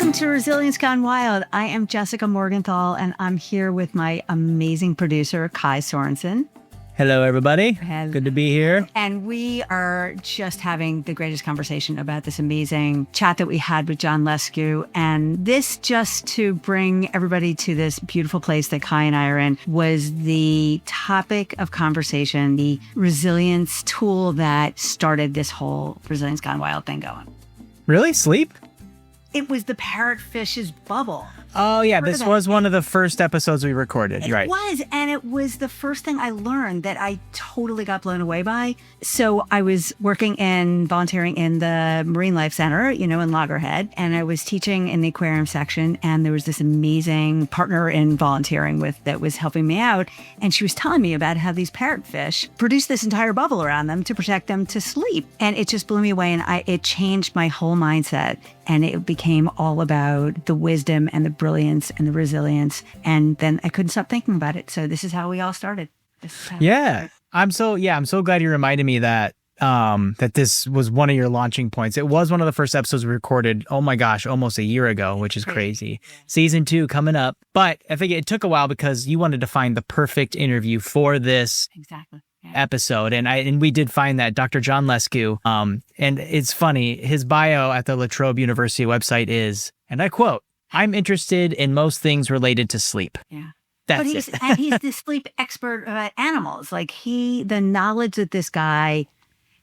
Welcome to Resilience Gone Wild. I am Jessica Morgenthau, and I'm here with my amazing producer, Kai Sorensen. Hello, everybody. Hello. Good to be here. And we are just having the greatest conversation about this amazing chat that we had with John Lesku. And this, just to bring everybody to this beautiful place that Kai and I are in, was the topic of conversation, the resilience tool that started this whole Resilience Gone Wild thing going. Really? Sleep? It was the Parrotfish's bubble. Oh, yeah. This was one of the first episodes we recorded. You're right. It was. And it was the first thing I learned that I totally got blown away by. So I was volunteering in the Marine Life Center, in Loggerhead. And I was teaching in the aquarium section. And there was this amazing partner in volunteering that was helping me out. And she was telling me about how these parrotfish produce this entire bubble around them to protect them to sleep. And it just blew me away. And it changed my whole mindset. And it became all about the wisdom and the brilliance and the resilience. And then I couldn't stop thinking about it. So this is how we all started. I'm so glad you reminded me that this was one of your launching points. It was one of the first episodes we recorded, oh my gosh, almost a year ago, which is crazy. Yeah. Season 2 coming up. But I think it took a while because you wanted to find the perfect interview for this. Exactly. Episode. And we did find that Dr. John Lesku, and it's funny, his bio at the La Trobe University website is, and I quote, "I'm interested in most things related to sleep." Yeah. And he's the sleep expert about animals. Like the knowledge that this guy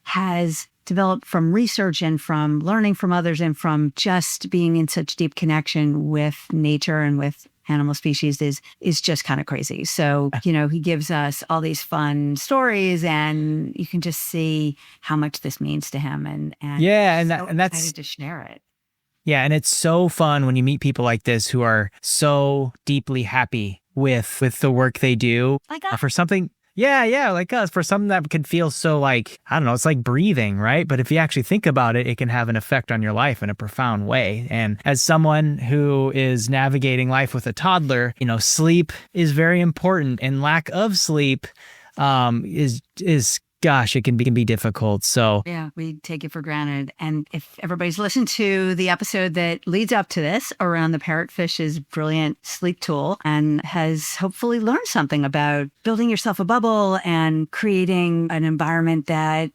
has developed from research and from learning from others and from just being in such deep connection with nature and with animal species is just kind of crazy. So, he gives us all these fun stories and you can just see how much this means to him and that's excited to share it. Yeah. And it's so fun when you meet people like this who are so deeply happy with the work they do. Like us. For something. Yeah, like us, for something that could feel so like, I don't know, it's like breathing, right? But if you actually think about it, it can have an effect on your life in a profound way. And as someone who is navigating life with a toddler, sleep is very important, and lack of sleep is gosh, it can be difficult. So yeah, we take it for granted. And if everybody's listened to the episode that leads up to this around the Parrotfish's brilliant sleep tool and has hopefully learned something about building yourself a bubble and creating an environment that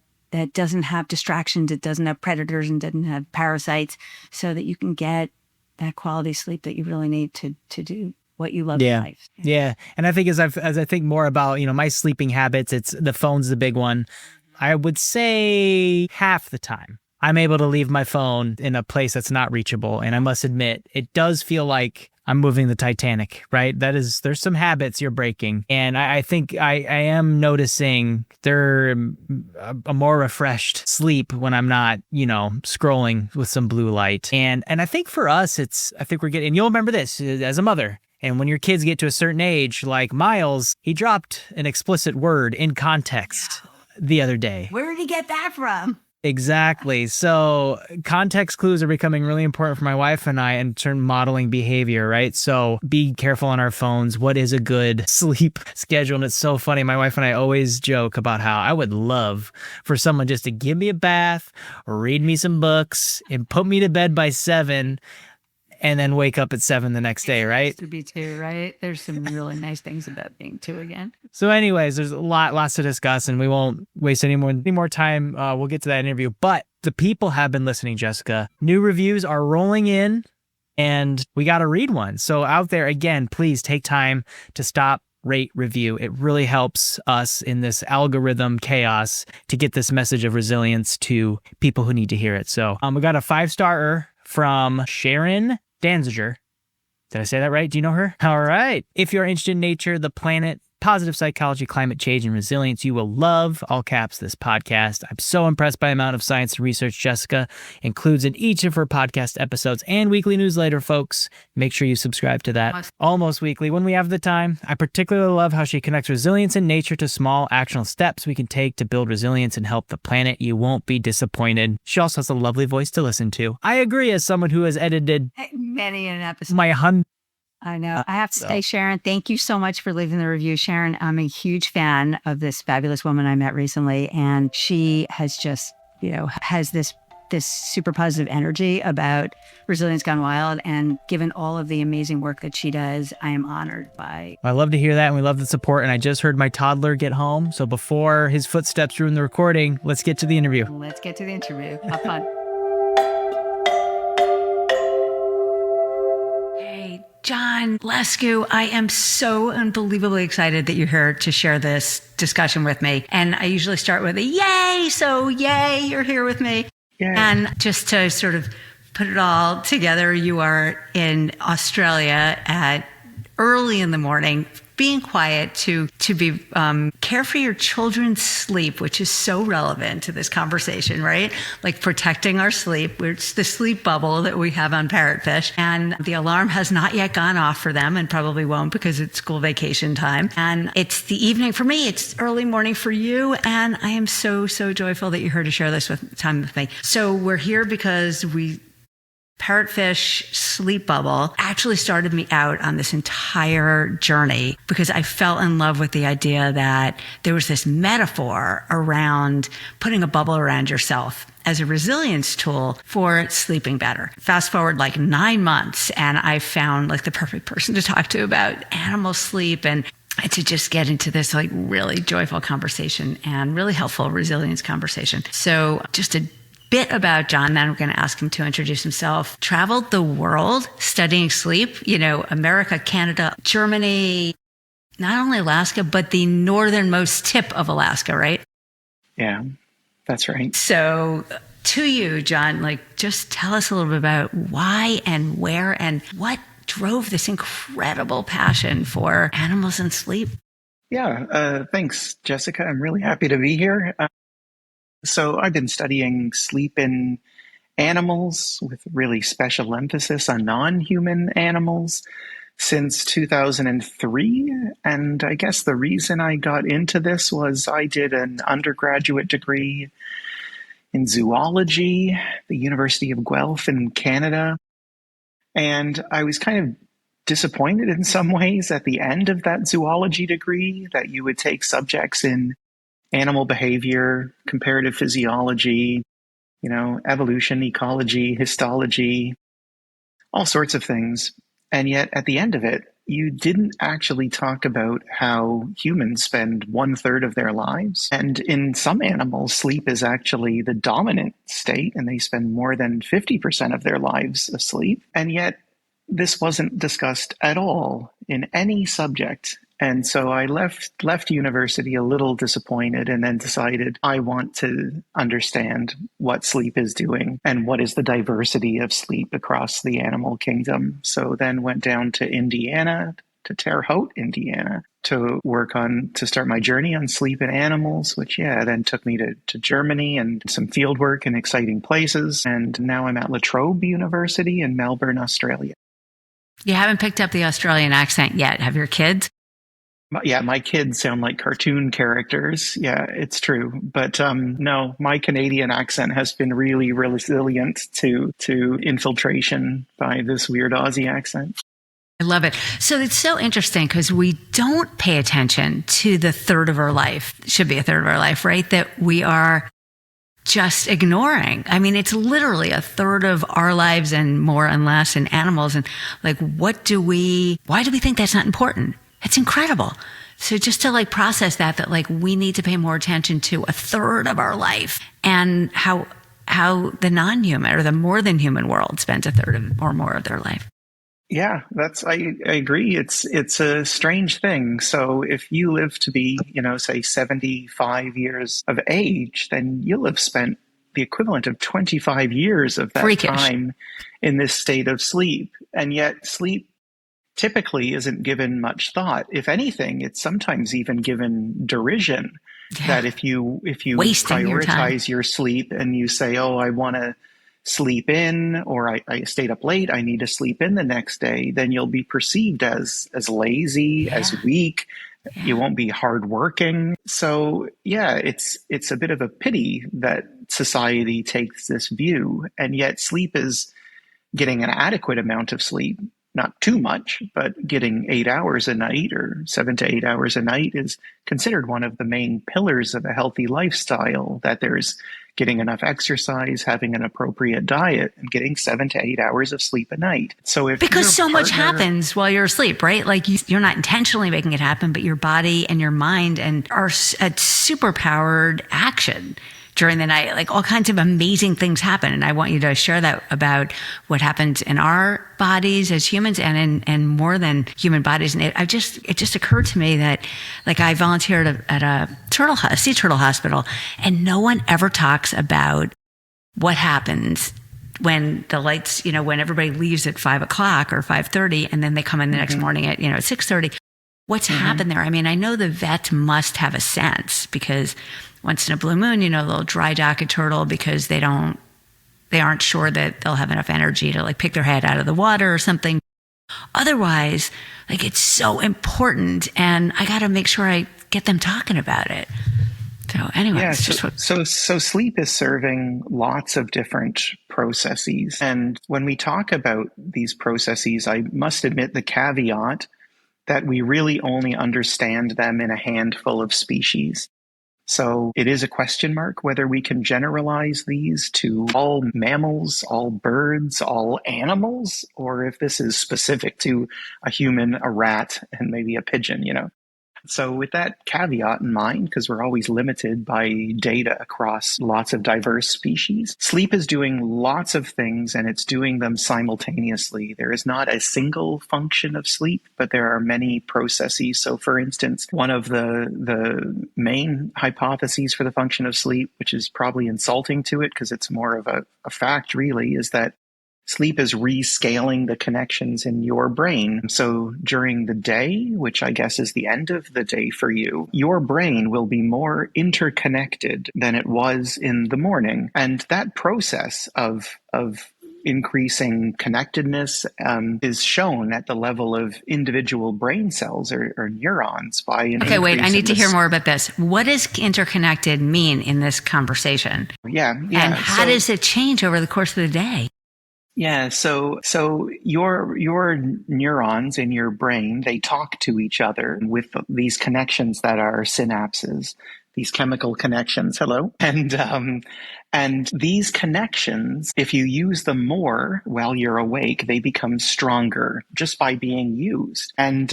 doesn't have distractions, it doesn't have predators and doesn't have parasites, so that you can get that quality sleep that you really need to do what you love in life. Yeah. And I think as I think more about, my sleeping habits, it's the phone's the big one. I would say half the time I'm able to leave my phone in a place that's not reachable. And I must admit, it does feel like I'm moving the Titanic, right? There's some habits you're breaking. And I think I am noticing there a more refreshed sleep when I'm not, scrolling with some blue light. And I think for us, I think we're getting, and you'll remember this as a mother. And when your kids get to a certain age, like Miles, he dropped an explicit word in context the other day. Where did he get that from? Exactly. So context clues are becoming really important for my wife and I in certain modeling behavior, right? So be careful on our phones. What is a good sleep schedule? And it's so funny. My wife and I always joke about how I would love for someone just to give me a bath, read me some books, and put me to bed by 7. And then wake up at 7 the next day, right? To be 2, right? There's some really nice things about being 2 again. So anyways, there's lots to discuss, and we won't waste any more time. We'll get to that interview. But the people have been listening, Jessica. New reviews are rolling in, and we got to read one. So out there, again, please take time to stop, rate, review. It really helps us in this algorithm chaos to get this message of resilience to people who need to hear it. So we got a 5-star from Sharon Danziger. Did I say that right? Do you know her? All right. If you're interested in nature, the planet, positive psychology, climate change, and resilience, you will love, all caps, this podcast. I'm so impressed by the amount of science and research Jessica includes in each of her podcast episodes and weekly newsletter, folks. Make sure you subscribe to that almost weekly when we have the time. I particularly love how she connects resilience in nature to small actionable steps we can take to build resilience and help the planet. You won't be disappointed. She also has a lovely voice to listen to. I agree, as someone who has edited many an episode. My 100 I know. I have to say, Sharon, thank you so much for leaving the review. Sharon, I'm a huge fan of this fabulous woman I met recently, and she has just, has this this super positive energy about Resilience Gone Wild. And given all of the amazing work that she does, I am honored by. I love to hear that, and we love the support. And I just heard my toddler get home. So before his footsteps ruin the recording, let's get to the interview. Let's get to the interview. Have fun. Hey, John Lesku, I am so unbelievably excited that you're here to share this discussion with me. And I usually start with a yay. So yay, you're here with me. Yeah. And just to sort of put it all together, you are in Australia at early in the morning, being quiet to be care for your children's sleep, which is so relevant to this conversation, right? Like protecting our sleep. It's the sleep bubble that we have on Parrotfish, and the alarm has not yet gone off for them, and probably won't because it's school vacation time. And it's the evening for me. It's early morning for you, and I am so joyful that you're here to share this time with me. So we're here because Parrotfish sleep bubble actually started me out on this entire journey because I fell in love with the idea that there was this metaphor around putting a bubble around yourself as a resilience tool for sleeping better. Fast forward like 9 months, and I found like the perfect person to talk to about animal sleep and to just get into this like really joyful conversation and really helpful resilience conversation. So just a bit about John, then I'm going to ask him to introduce himself. Traveled the world studying sleep, America, Canada, Germany, not only Alaska, but the northernmost tip of Alaska, right? Yeah, that's right. So to you, John, just tell us a little bit about why and where and what drove this incredible passion for animals and sleep. Yeah, thanks, Jessica. I'm really happy to be here. So I've been studying sleep in animals with really special emphasis on non-human animals since 2003. And I guess the reason I got into this was I did an undergraduate degree in zoology at the University of Guelph in Canada. And I was kind of disappointed in some ways at the end of that zoology degree that you would take subjects in animal behavior, comparative physiology, evolution, ecology, histology, all sorts of things. And yet at the end of it, you didn't actually talk about how humans spend 1/3 of their lives. And in some animals, sleep is actually the dominant state, and they spend more than 50% of their lives asleep. And yet this wasn't discussed at all in any subject. And so I left university a little disappointed, and then decided I want to understand what sleep is doing and what is the diversity of sleep across the animal kingdom. So then went down to Indiana, to Terre Haute, Indiana, to start my journey on sleep in animals, which then took me to Germany and some field work in exciting places. And now I'm at La Trobe University in Melbourne, Australia. You haven't picked up the Australian accent yet, have your kids? Yeah, my kids sound like cartoon characters. Yeah, it's true. But no, my Canadian accent has been really resilient to infiltration by this weird Aussie accent. I love it. So it's so interesting because we don't pay attention to the third of our life, should be a third of our life, right? That we are just ignoring. I mean, it's literally a third of our lives and more and less in animals. And why do we think that's not important? It's incredible. So just to process that we need to pay more attention to a third of our life and how the non-human or the more than human world spends a third of or more of their life. Yeah, I agree. It's a strange thing. So if you live to be, say 75 years of age, then you'll have spent the equivalent of 25 years of that Freakish. Time in this state of sleep. And yet sleep typically isn't given much thought. If anything, it's sometimes even given derision. Yeah. That if you prioritize your sleep and you say, oh, I want to sleep in, or I stayed up late, I need to sleep in the next day, then you'll be perceived as lazy, as weak. Yeah. You won't be hardworking. So it's a bit of a pity that society takes this view, and yet sleep is getting an adequate amount of sleep not too much, but getting 8 hours a night or 7 to 8 hours a night is considered one of the main pillars of a healthy lifestyle, that there's getting enough exercise, having an appropriate diet, and getting 7 to 8 hours of sleep a night. So if because so much partner- happens while you're asleep, right? Like you're not intentionally making it happen, but your body and your mind and are at super powered action during the night. Like all kinds of amazing things happen. And I want you to share that about what happens in our bodies as humans and more than human bodies. And it just occurred to me that like I volunteered at a sea turtle hospital, and no one ever talks about what happens when the lights, when everybody leaves at 5 o'clock or 5:30, and then they come in the next morning at, 6:30. What's happened there? I mean, I know the vets must have a sense, because once in a blue moon, they'll dry dock a turtle because they aren't sure that they'll have enough energy to like pick their head out of the water or something. Otherwise, like it's so important, and I got to make sure I get them talking about it. So anyway, yeah, so sleep is serving lots of different processes. And when we talk about these processes, I must admit the caveat that we really only understand them in a handful of species. So it is a question mark whether we can generalize these to all mammals, all birds, all animals, or if this is specific to a human, a rat, and maybe a pigeon, So with that caveat in mind, because we're always limited by data across lots of diverse species, sleep is doing lots of things, and it's doing them simultaneously. There is not a single function of sleep, but there are many processes. So for instance, one of the main hypotheses for the function of sleep, which is probably insulting to it because it's more of a fact really, is that sleep is rescaling the connections in your brain. So during the day, which I guess is the end of the day for you, your brain will be more interconnected than it was in the morning. And that process of increasing connectedness is shown at the level of individual brain cells or neurons by an Okay, wait, I need to hear this. more about this. What does interconnected mean in this conversation? Yeah. And how does it change over the course of the day? Yeah, so your neurons in your brain, they talk to each other with these connections that are synapses, these chemical connections. Hello, and these connections, if you use them more while you're awake, they become stronger just by being used. And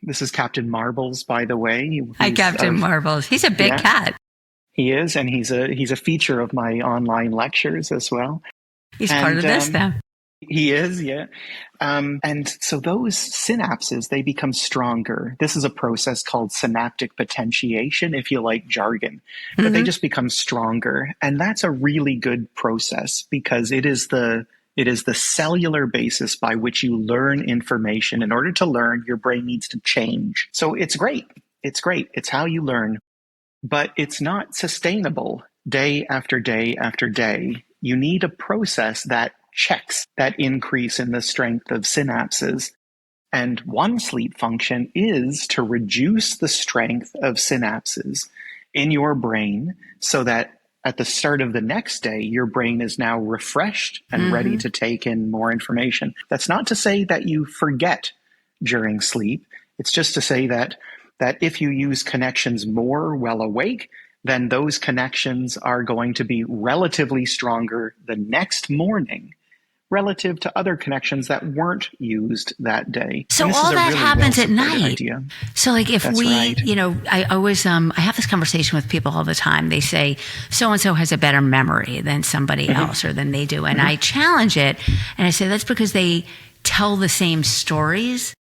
this is Captain Marbles, by the way. Hi, Captain Marbles. He's a big cat. He is, and he's a feature of my online lectures as well. He's part of this, though. He is, yeah. And so those synapses, they become stronger. This is a process called synaptic potentiation, if you like jargon, but they just become stronger. And that's a really good process because it is the cellular basis by which you learn information. In order to learn, your brain needs to change. So it's great. It's great. It's how you learn, but it's not sustainable day after day after day. You need a process that checks that increase in the strength of synapses. And one sleep function is to reduce the strength of synapses in your brain so that at the start of the next day, your brain is now refreshed and ready to take in more information. That's not to say that you forget during sleep. It's just to say that if you use connections more while awake, then those connections are going to be relatively stronger the next morning relative to other connections that weren't used that day. So all that really happens at night. Idea. So like if That's we, right. I always, I have this conversation with people all the time. They say, so-and-so has a better memory than somebody else or than they do. And I challenge it. And I say, that's because they tell the same stories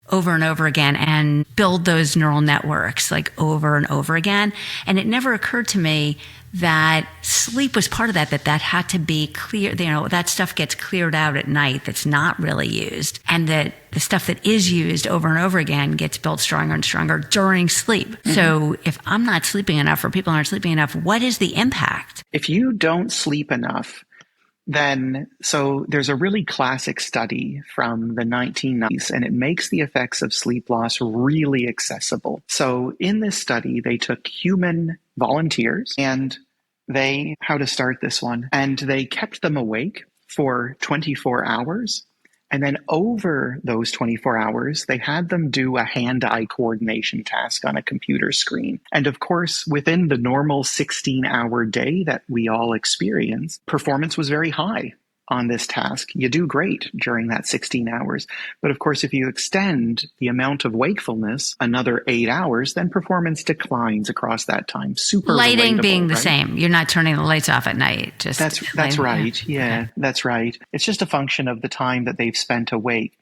over and over again and build those neural networks like over and over again. And it never occurred to me that sleep was part of that had to be clear. That stuff gets cleared out at night that's not really used. And that the stuff that is used over and over again gets built stronger and stronger during sleep. So if I'm not sleeping enough or people aren't sleeping enough, what is the impact? If you don't sleep enough, so there's a really classic study from the 1990s, and it makes the effects of sleep loss really accessible. So in this study, they took human volunteers and they kept them awake for 24 hours. And then over those 24 hours, they had them do a hand-eye coordination task on a computer screen. And of course, within the normal 16-hour day that we all experience, performance was very high on this task. You do great during that 16 hours. But of course, if you extend the amount of wakefulness another 8 hours, then performance declines across that time. Super lighting relatable, being the right? same. You're not turning the lights off at night. Just That's lighting, right. Yeah, Okay. that's right. It's just a function of the time that they've spent awake.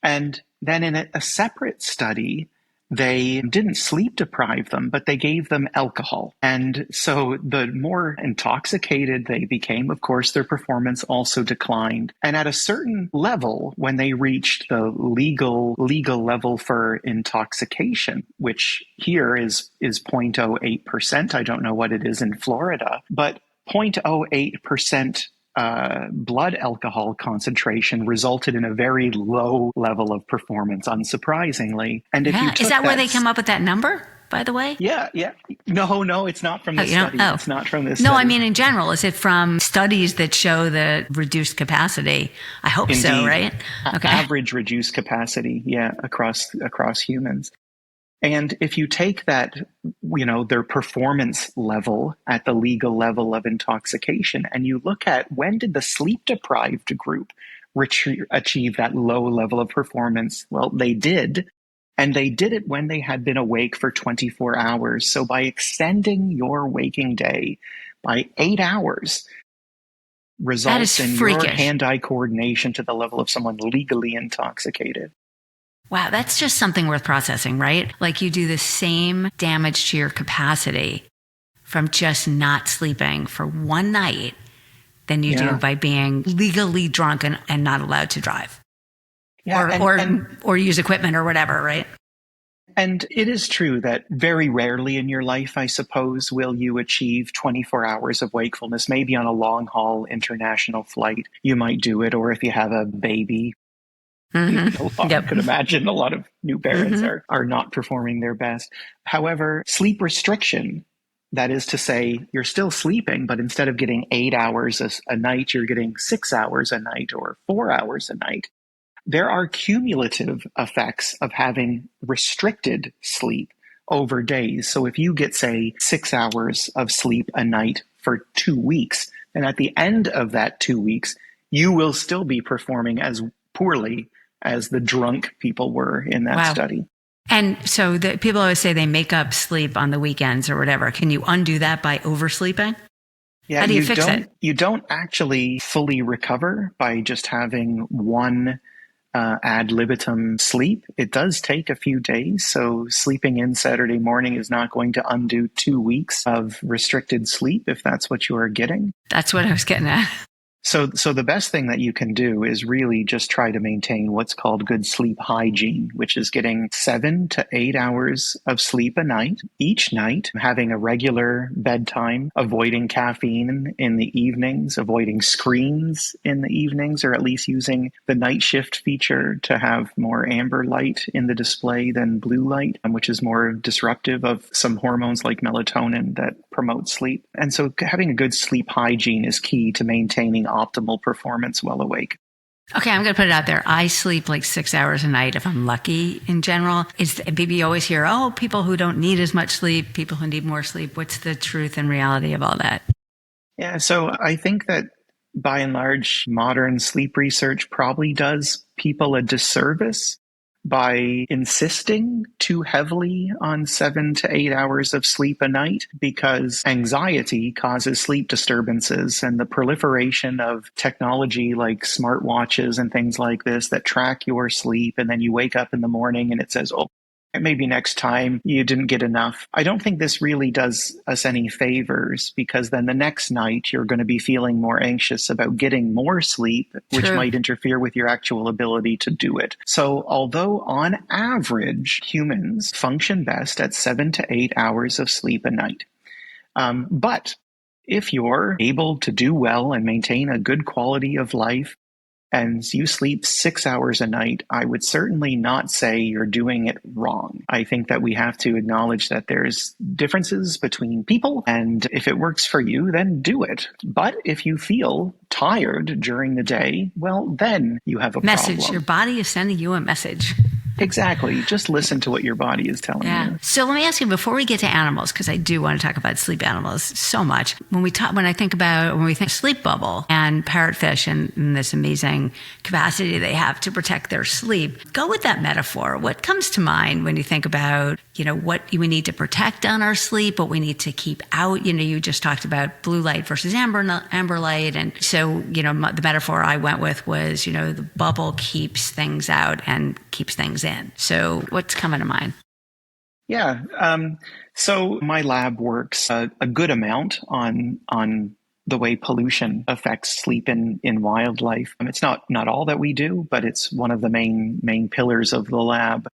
And then in a separate study, they didn't sleep deprive them, but they gave them alcohol. And so the more intoxicated they became, of course, their performance also declined. And at a certain level, when they reached the legal level for intoxication, which here is 0.08%. I don't know what it is in Florida, but 0.08% blood alcohol concentration resulted in a very low level of performance, unsurprisingly. And if you Yeah. took Is that where they come up with that number, by the way? Yeah. No, it's not from this you don't- study. oh. It's not from this No, study. I mean in general. Is it from studies that show the reduced capacity? I hope so, Indeed. right? Okay. Average reduced capacity, across humans. And if you take that, their performance level at the legal level of intoxication, and you look at when did the sleep deprived group achieve that low level of performance? Well, they did. And they did it when they had been awake for 24 hours. So by extending your waking day by 8 hours, results in your freakish. hand-eye coordination to the level of someone legally intoxicated. Wow, that's just something worth processing, right? Like you do the same damage to your capacity from just not sleeping for one night than you do by being legally drunk and not allowed to drive. Yeah, or use equipment or whatever, right? And it is true that very rarely in your life, I suppose, will you achieve 24 hours of wakefulness. Maybe on a long-haul international flight, you might do it, or if you have a baby. Mm-hmm. I could imagine a lot of new parents are not performing their best. However, sleep restriction, that is to say, you're still sleeping, but instead of getting 8 hours a night, you're getting 6 hours a night or 4 hours a night. There are cumulative effects of having restricted sleep over days. So if you get, say, 6 hours of sleep a night for 2 weeks, then at the end of that 2 weeks, you will still be performing as poorly as the drunk people were in that study. And so people always say they make up sleep on the weekends or whatever. Can you undo that by oversleeping? Yeah, how do you fix it? You don't actually fully recover by just having one ad libitum sleep. It does take a few days. So sleeping in Saturday morning is not going to undo 2 weeks of restricted sleep if that's what you are getting. That's what I was getting at. So the best thing that you can do is really just try to maintain what's called good sleep hygiene, which is getting 7 to 8 hours of sleep a night, each night, having a regular bedtime, avoiding caffeine in the evenings, avoiding screens in the evenings, or at least using the night shift feature to have more amber light in the display than blue light, which is more disruptive of some hormones like melatonin that promote sleep. And so having a good sleep hygiene is key to maintaining optimal performance while awake. Okay, I'm going to put it out there. I sleep like 6 hours a night if I'm lucky in general. Maybe you always hear, people who don't need as much sleep, people who need more sleep. What's the truth and reality of all that? Yeah, so I think that by and large, modern sleep research probably does people a disservice by insisting too heavily on 7 to 8 hours of sleep a night, because anxiety causes sleep disturbances, and the proliferation of technology like smartwatches and things like this that track your sleep, and then you wake up in the morning and it says, maybe next time you didn't get enough. I don't think this really does us any favors, because then the next night you're going to be feeling more anxious about getting more sleep, which might interfere with your actual ability to do it. So although on average humans function best at 7 to 8 hours of sleep a night, but if you're able to do well and maintain a good quality of life, and you sleep 6 hours a night, I would certainly not say you're doing it wrong. I think that we have to acknowledge that there's differences between people, and if it works for you, then do it. But if you feel tired during the day, well, then you have a message. problem. Your body is sending you a message. Exactly. Just listen to what your body is telling you. So let me ask you, before we get to animals, because I do want to talk about sleep animals so much. When we think sleep bubble and parrotfish and this amazing capacity they have to protect their sleep, go with that metaphor. What comes to mind when you think about, what we need to protect on our sleep, what we need to keep out? You just talked about blue light versus amber light. And so, the metaphor I went with was, the bubble keeps things out and keeps things in. So what's coming to mind? Yeah. So my lab works a good amount on the way pollution affects sleep in wildlife. It's not all that we do, but it's one of the main pillars of the lab.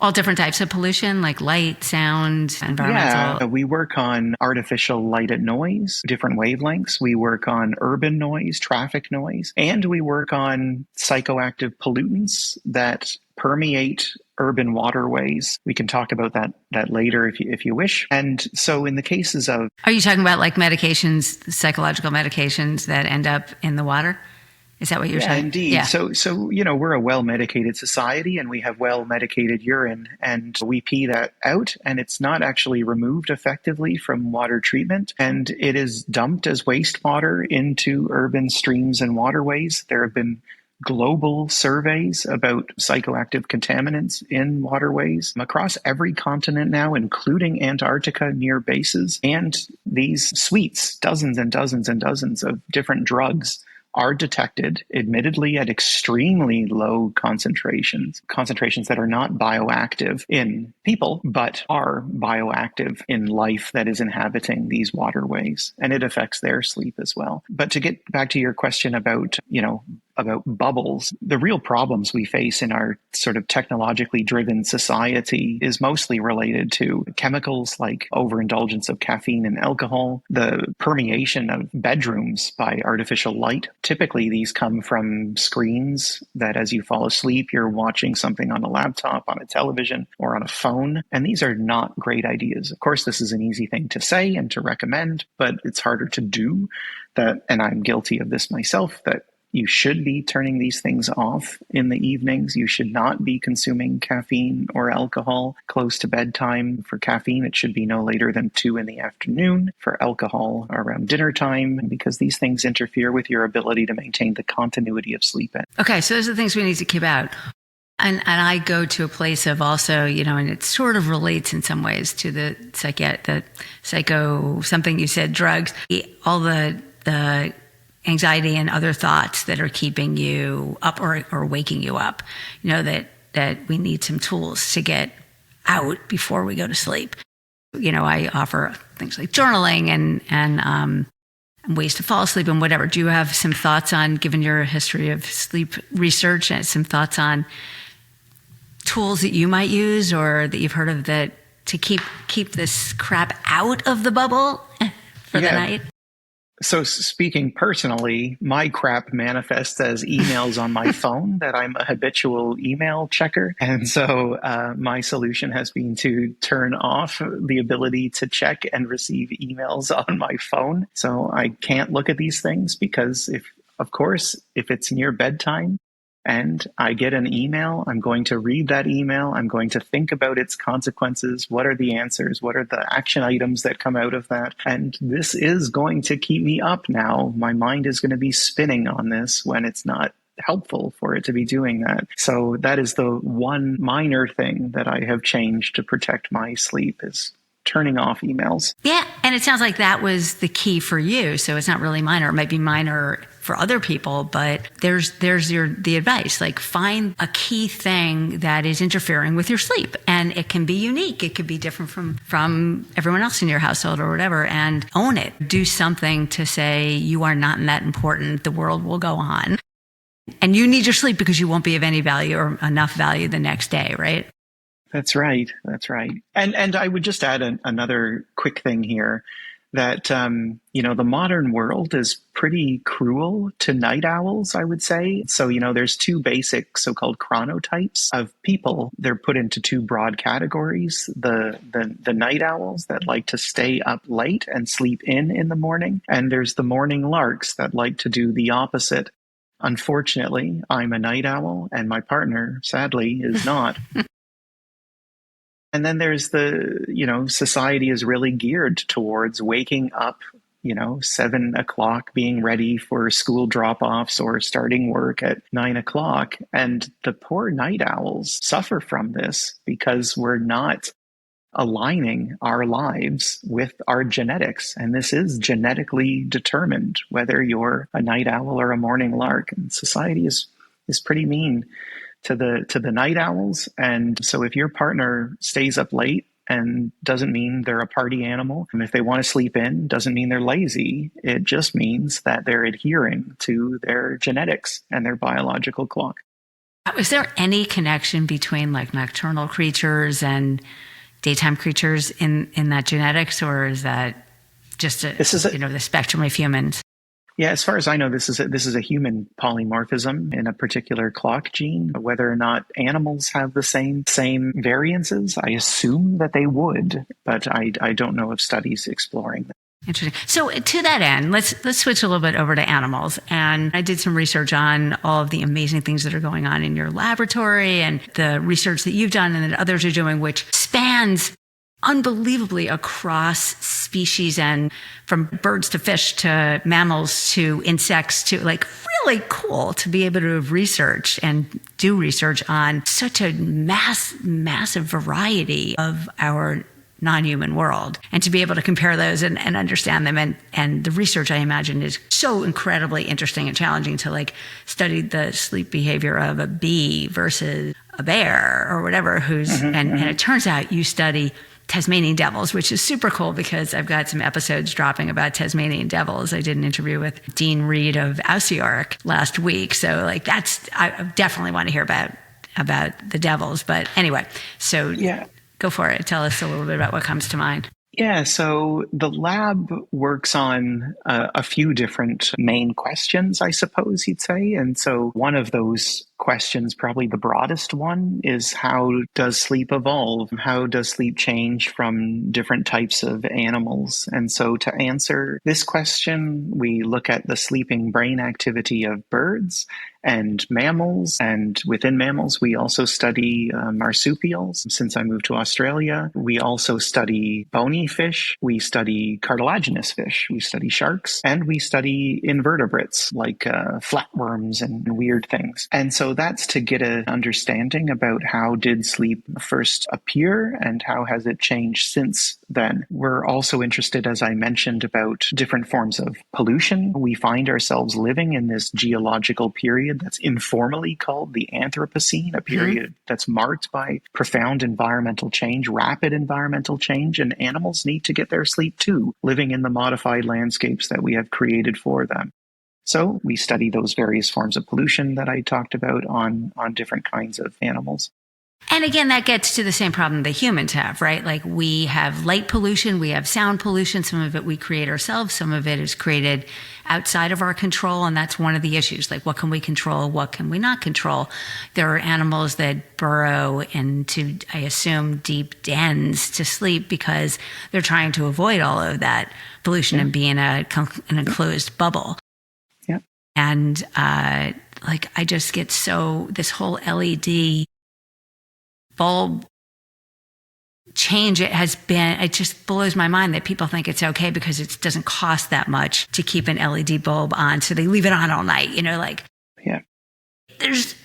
All different types of pollution, like light, sound, environmental. Yeah, we work on artificial light and noise, different wavelengths. We work on urban noise, traffic noise, and we work on psychoactive pollutants that permeate urban waterways. We can talk about that later if you wish. And so in the cases of... Are you talking about like medications, psychological medications that end up in the water? Is that what you're saying? Indeed. Yeah. So, we're a well-medicated society and we have well-medicated urine and we pee that out and it's not actually removed effectively from water treatment and it is dumped as wastewater into urban streams and waterways. There have been global surveys about psychoactive contaminants in waterways across every continent now, including Antarctica near bases. And these suites, dozens and dozens and dozens of different drugs are detected, admittedly at extremely low concentrations that are not bioactive in people, but are bioactive in life that is inhabiting these waterways. And it affects their sleep as well. But to get back to your question about bubbles, the real problems we face in our sort of technologically driven society is mostly related to chemicals like overindulgence of caffeine and alcohol, the permeation of bedrooms by artificial light. Typically, these come from screens that as you fall asleep, you're watching something on a laptop, on a television, or on a phone. And these are not great ideas. Of course, this is an easy thing to say and to recommend, but it's harder to do. And I'm guilty of this myself, that you should be turning these things off in the evenings. You should not be consuming caffeine or alcohol close to bedtime. For caffeine, it should be no later than 2 p.m. For alcohol, around dinner time, because these things interfere with your ability to maintain the continuity of sleep. Okay, so those are the things we need to keep out. And I go to a place of also, and it sort of relates in some ways to the psycho, something you said, drugs, all the anxiety and other thoughts that are keeping you up or waking you up, that we need some tools to get out before we go to sleep. I offer things like journaling and ways to fall asleep and whatever. Do you have some thoughts on, given your history of sleep research, and some thoughts on tools that you might use or that you've heard of that to keep this crap out of the bubble for the night? So speaking personally, my crap manifests as emails on my phone, that I'm a habitual email checker. And so my solution has been to turn off the ability to check and receive emails on my phone. So I can't look at these things because if it's near bedtime, and I get an email, I'm going to read that email. I'm going to think about its consequences. What are the answers? What are the action items that come out of that? And this is going to keep me up now. My mind is going to be spinning on this when it's not helpful for it to be doing that. So that is the one minor thing that I have changed to protect my sleep, is turning off emails. Yeah. And it sounds like that was the key for you. So it's not really minor. It might be minor for other people, but there's the advice, like find a key thing that is interfering with your sleep. And it can be unique. It could be different from everyone else in your household or whatever, and own it. Do something to say you are not that important. The world will go on. And you need your sleep because you won't be of any value or enough value the next day, right? That's right. And I would just add another quick thing here, that, the modern world is pretty cruel to night owls, I would say. So, there's two basic so-called chronotypes of people. They're put into two broad categories. The night owls that like to stay up late and sleep in the morning. And there's the morning larks that like to do the opposite. Unfortunately, I'm a night owl and my partner, sadly, is not. And then there's society is really geared towards waking up, 7 o'clock, being ready for school drop-offs or starting work at 9 o'clock. And the poor night owls suffer from this because we're not aligning our lives with our genetics. And this is genetically determined, whether you're a night owl or a morning lark. And society is pretty mean to the night owls. And so if your partner stays up late, and doesn't mean they're a party animal, and if they want to sleep in, doesn't mean they're lazy. It just means that they're adhering to their genetics and their biological clock. Is there any connection between like nocturnal creatures and daytime creatures in that genetics, or is that just the spectrum of humans? Yeah, as far as I know, this is a human polymorphism in a particular clock gene. Whether or not animals have the same variances, I assume that they would, but I don't know of studies exploring that. Interesting. So to that end, let's switch a little bit over to animals. And I did some research on all of the amazing things that are going on in your laboratory and the research that you've done and that others are doing, which spans unbelievably across species, and from birds to fish to mammals to insects to like really cool to be able to research and do research on such a massive variety of our non-human world, and to be able to compare those and understand them. And the research, I imagine, is so incredibly interesting and challenging to like study the sleep behavior of a bee versus a bear or whatever, and it turns out you study Tasmanian devils, which is super cool because I've got some episodes dropping about Tasmanian devils. I did an interview with Dean Reed of Ausiorc last week. So like I definitely want to hear about the devils. But anyway, so yeah, go for it. Tell us a little bit about what comes to mind. Yeah, so the lab works on a few different main questions, I suppose you'd say. And so one of those questions, probably the broadest one, is how does sleep evolve? How does sleep change from different types of animals? And so to answer this question, we look at the sleeping brain activity of birds and mammals. And within mammals, we also study marsupials. Since I moved to Australia, we also study bony fish. We study cartilaginous fish. We study sharks. And we study invertebrates like flatworms and weird things. And so that's to get an understanding about how did sleep first appear and how has it changed since then. We're also interested, as I mentioned, about different forms of pollution. We find ourselves living in this geological period that's informally called the Anthropocene, a period that's marked by profound environmental change, rapid environmental change, and animals need to get their sleep too, living in the modified landscapes that we have created for them. So we study those various forms of pollution that I talked about on different kinds of animals. And again, that gets to the same problem that humans have, right? Like we have light pollution, we have sound pollution. Some of it we create ourselves. Some of it is created outside of our control. And that's one of the issues. Like what can we control? What can we not control? There are animals that burrow into, I assume, deep dens to sleep because they're trying to avoid all of that pollution and be in an enclosed bubble. Yeah. And I just get this whole LED bulb change, it just blows my mind that people think it's okay because it doesn't cost that much to keep an LED bulb on. So they leave it on all night, yeah.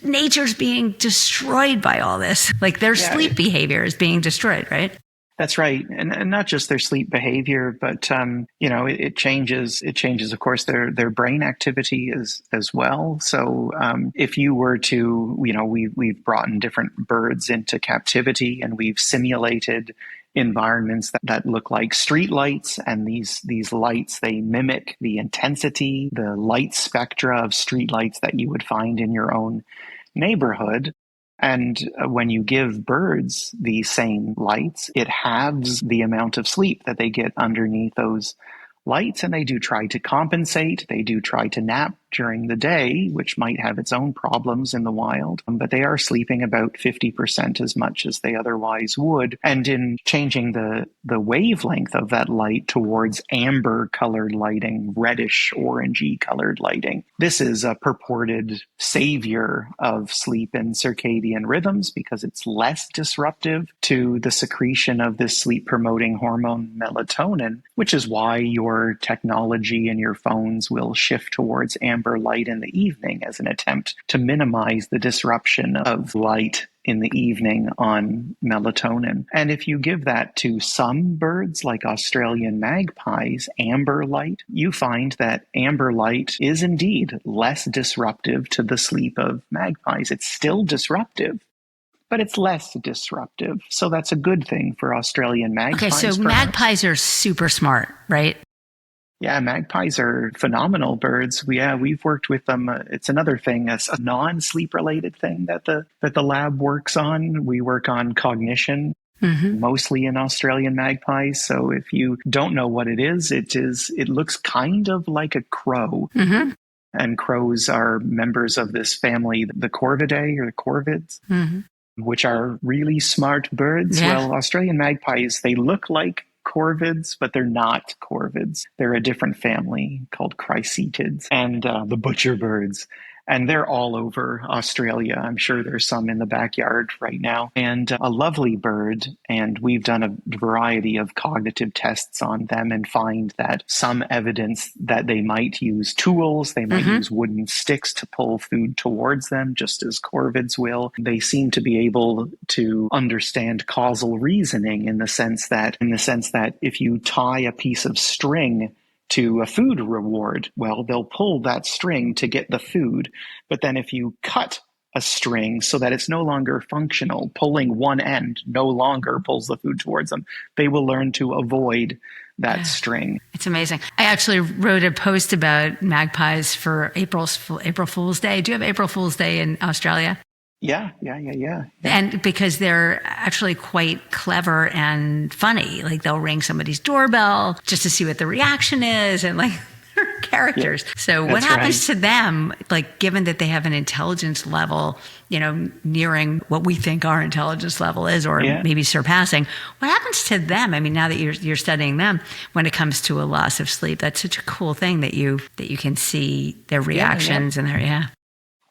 Nature's being destroyed by all this. Like their sleep behavior is being destroyed, right? That's right. And not just their sleep behavior, but, it changes, of course, their brain activity as well. So if you were to, we've brought in different birds into captivity and we've simulated environments that look like street lights, and these lights, they mimic the intensity, the light spectra of street lights that you would find in your own neighborhood. And when you give birds the same lights, it halves the amount of sleep that they get underneath those lights, and they do try to compensate. They do try to nap during the day, which might have its own problems in the wild, but they are sleeping about 50% as much as they otherwise would. And in changing the wavelength of that light towards amber colored lighting, reddish orangey colored lighting, this is a purported savior of sleep and circadian rhythms because it's less disruptive to the secretion of this sleep promoting hormone melatonin, which is why your technology and your phones will shift towards amber light in the evening as an attempt to minimize the disruption of light in the evening on melatonin. And if you give that to some birds, like Australian magpies, amber light, you find that amber light is indeed less disruptive to the sleep of magpies. It's still disruptive, but it's less disruptive. So that's a good thing for Australian magpies. Okay, so perhaps. magpies are super smart, right? Yeah, magpies are phenomenal birds. We've worked with them. It's another thing, a non-sleep related thing that the lab works on. We work on cognition, mostly in Australian magpies. So if you don't know what it is, it looks kind of like a crow. And crows are members of this family, the Corvidae or the corvids, which are really smart birds. Yeah. Well, Australian magpies, they look like corvids, but they're not corvids. They're a different family called chrysetids, and the butcher birds. And they're all over Australia. I'm sure there's some in the backyard right now. And a lovely bird. And we've done a variety of cognitive tests on them and find that some evidence that they might use tools, they might use wooden sticks to pull food towards them, just as corvids will. They seem to be able to understand causal reasoning in the sense that if you tie a piece of string to a food reward, well, they'll pull that string to get the food. But then if you cut a string so that it's no longer functional, pulling one end no longer pulls the food towards them, they will learn to avoid that string. It's amazing. I actually wrote a post about magpies for April Fool's Day. Do you have April Fool's Day in Australia? Yeah. And because they're actually quite clever and funny, like they'll ring somebody's doorbell just to see what the reaction is, and like they're characters. Yeah, so what happens to them, like given that they have an intelligence level, nearing what we think our intelligence level is, or maybe surpassing, what happens to them? I mean, now that you're studying them when it comes to a loss of sleep, that's such a cool thing that you can see their reactions and their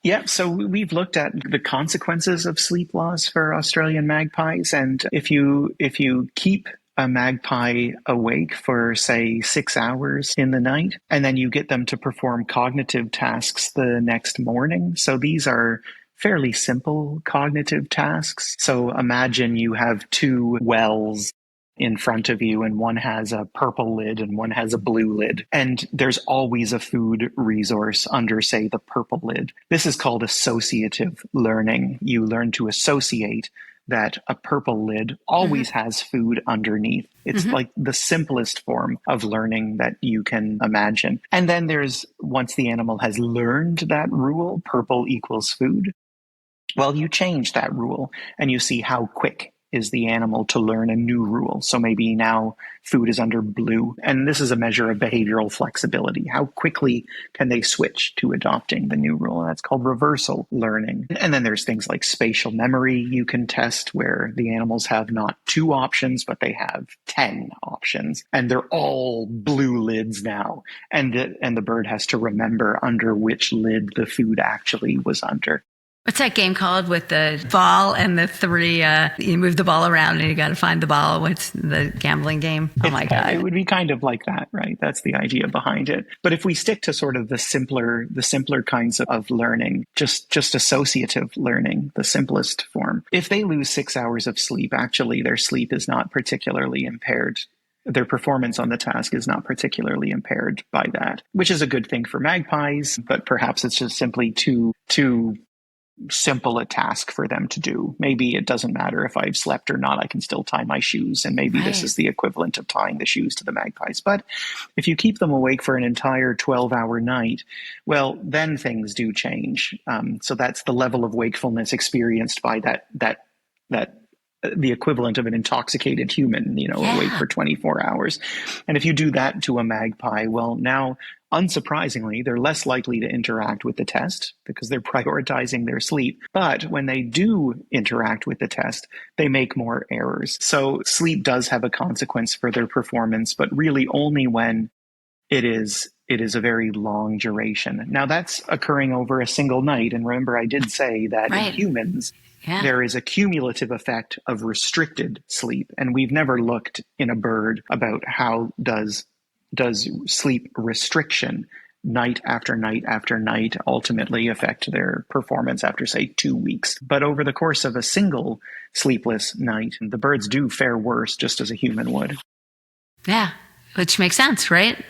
Yeah, so we've looked at the consequences of sleep loss for Australian magpies. And if you keep a magpie awake for, say, 6 hours in the night, and then you get them to perform cognitive tasks the next morning. So these are fairly simple cognitive tasks. So imagine you have two wells in front of you, and one has a purple lid and one has a blue lid. And there's always a food resource under, say, the purple lid. This is called associative learning. You learn to associate that a purple lid always has food underneath. It's like the simplest form of learning that you can imagine. And then once the animal has learned that rule, purple equals food, well, you change that rule and you see how quick is the animal to learn a new rule. So maybe now food is under blue. And this is a measure of behavioral flexibility. How quickly can they switch to adopting the new rule? And that's called reversal learning. And then there's things like spatial memory you can test, where the animals have not 2 options, but they have 10 options. And they're all blue lids now. And the bird has to remember under which lid the food actually was under. What's that game called with the ball and the 3, you move the ball around and you got to find the ball? What's the gambling game? Oh my God. It would be kind of like that, right? That's the idea behind it. But if we stick to sort of the simpler kinds of learning, just associative learning, the simplest form, if they lose 6 hours of sleep, actually their sleep is not particularly impaired. Their performance on the task is not particularly impaired by that, which is a good thing for magpies, but perhaps it's just simply too simple a task for them to do. Maybe it doesn't matter if I've slept or not, I can still tie my shoes. And maybe this is the equivalent of tying the shoes to the magpies. But if you keep them awake for an entire 12-hour night, well, then things do change. So that's the level of wakefulness experienced by that the equivalent of an intoxicated human, awake for 24 hours. And if you do that to a magpie, well, now, unsurprisingly, they're less likely to interact with the test because they're prioritizing their sleep. But when they do interact with the test, they make more errors. So sleep does have a consequence for their performance, but really only when it is a very long duration. Now, that's occurring over a single night. And remember, I did say that in humans, there is a cumulative effect of restricted sleep. And we've never looked in a bird about how does sleep restriction night after night after night ultimately affect their performance after, say, 2 weeks. But over the course of a single sleepless night, the birds do fare worse, just as a human would. Yeah, which makes sense, right?